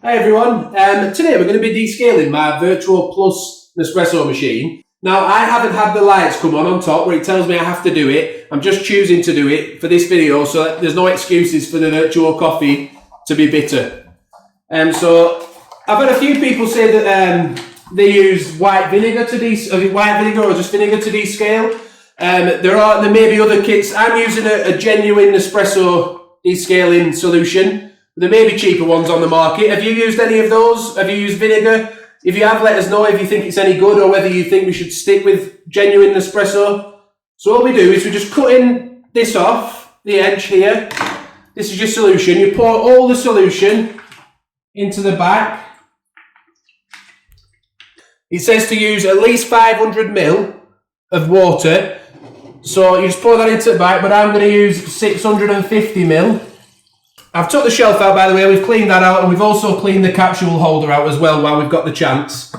Hi everyone, today we're going to be descaling my Vertuo Plus Nespresso machine. Now I haven't had the lights come on top where it tells me I have to do it. I'm just choosing to do it for this video so that there's no excuses for the Vertuo coffee to be bitter. So I've had a few people say that they use white vinegar or just vinegar to descale. There may be other kits. I'm using a genuine Nespresso descaling solution. There may be cheaper ones on the market. Have you used any of those? Have you used vinegar? If you have, let us know if you think it's any good or whether you think we should stick with genuine Nespresso. So all we do is we just cut in this off the edge here. This is your solution. You pour all the solution into the back. It says to use at least 500 ml of water. So you just pour that into the back, but I'm going to use 650 ml. I've took the shelf out, by the way, we've cleaned that out, and we've also cleaned the capsule holder out as well while we've got the chance.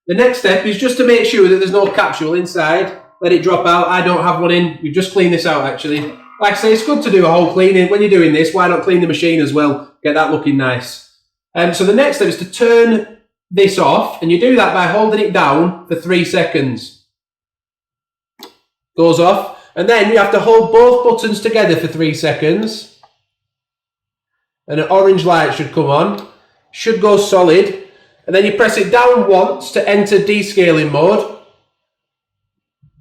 The next step is just to make sure that there's no capsule inside. Let it drop out. I don't have one in. We've just cleaned this out, actually. Like I say, it's good to do a whole cleaning. When you're doing this, why not clean the machine as well? Get that looking nice. So the next step is to turn this off, and you do that by holding it down for 3 seconds. Goes off, and then you have to hold both buttons together for 3 seconds. And an orange light should come on, should go solid, and then you press it down once to enter descaling mode,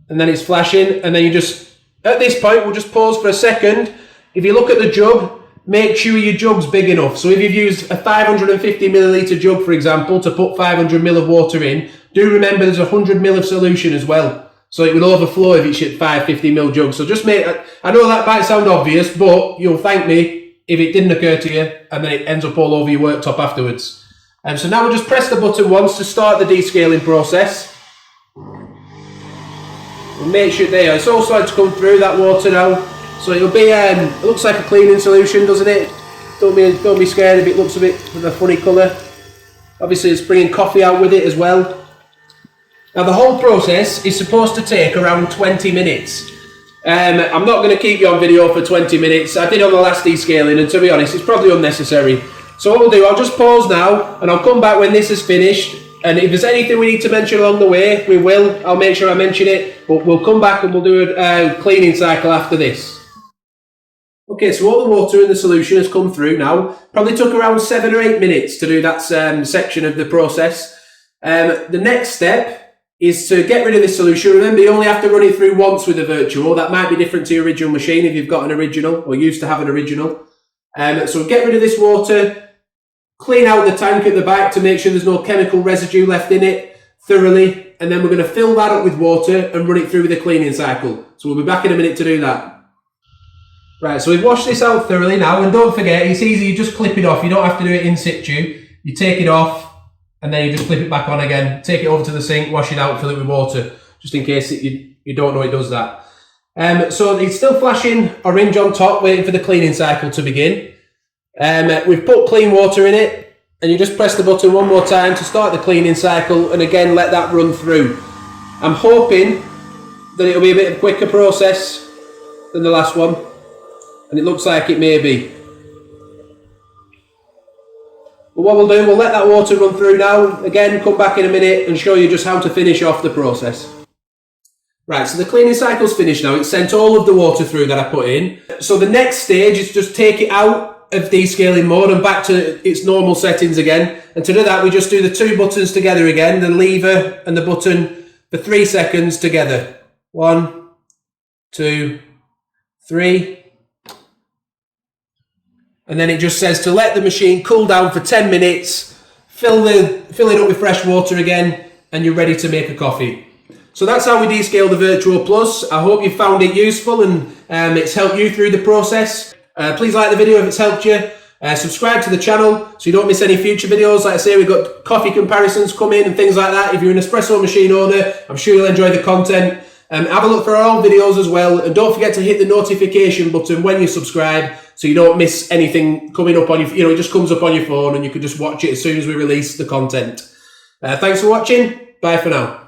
and then it's flashing, and then you just, at this point, we'll just pause for a second. If you look at the jug, make sure your jug's big enough. So if you've used a 550 milliliter jug, for example, to put 500 ml of water in, do remember there's 100 ml of solution as well. So it will overflow if it's your 550 ml jug. So just make, I know that might sound obvious, but you'll thank me if it didn't occur to you, and then it ends up all over your worktop afterwards. So now we'll just press the button once to start the descaling process. We'll make sure there, it's all starting to come through that water now. So it'll be, it looks like a cleaning solution, doesn't it? Don't be scared if it looks a bit of a funny colour. Obviously it's bringing coffee out with it as well. Now the whole process is supposed to take around 20 minutes. I'm not going to keep you on video for 20 minutes. I did on the last descaling, and to be honest, it's probably unnecessary. So what we'll do, I'll just pause now, and I'll come back when this is finished. And if there's anything we need to mention along the way, we will. I'll make sure I mention it, but we'll come back and we'll do a cleaning cycle after this. Okay, so all the water in the solution has come through now. Probably took around 7 or 8 minutes to do that section of the process. The next step is to get rid of this solution. Remember, you only have to run it through once with a Vertuo. That might be different to your original machine if you've got an original or used to have an original. So get rid of this water, clean out the tank at the back to make sure there's no chemical residue left in it thoroughly, and then we're going to fill that up with water and run it through with a cleaning cycle. So we'll be back in a minute to do that. Right, so we've washed this out thoroughly now, and don't forget, it's easy, you just clip it off. You don't have to do it in situ. You take it off, and then you just flip it back on again, take it over to the sink, wash it out, fill it with water, just in case you don't know it does that. So it's still flashing orange on top, waiting for the cleaning cycle to begin. We've put clean water in it, and you just press the button one more time to start the cleaning cycle, and again let that run through. I'm hoping that it'll be a bit of a quicker process than the last one, and it looks like it may be. But what we'll do, we'll let that water run through now. Again, come back in a minute and show you just how to finish off the process. Right, so the cleaning cycle's finished now. It's sent all of the water through that I put in. So the next stage is just take it out of descaling mode and back to its normal settings again. And to do that, we just do the 2 buttons together again, the lever and the button, for 3 seconds together. 1, 2, 3. And then it just says to let the machine cool down for 10 minutes, fill it up with fresh water again, and you're ready to make a coffee. So that's how we descale the Vertuo Plus. I hope you found it useful and it's helped you through the process. Please like the video if it's helped you. Subscribe to the channel so you don't miss any future videos. Like I say, we've got coffee comparisons coming and things like that. If you're an espresso machine owner, I'm sure you'll enjoy the content. Have a look for our own videos as well, and don't forget to hit the notification button when you subscribe so you don't miss anything coming up on your, it just comes up on your phone and you can just watch it as soon as we release the content. Thanks for watching. Bye for now.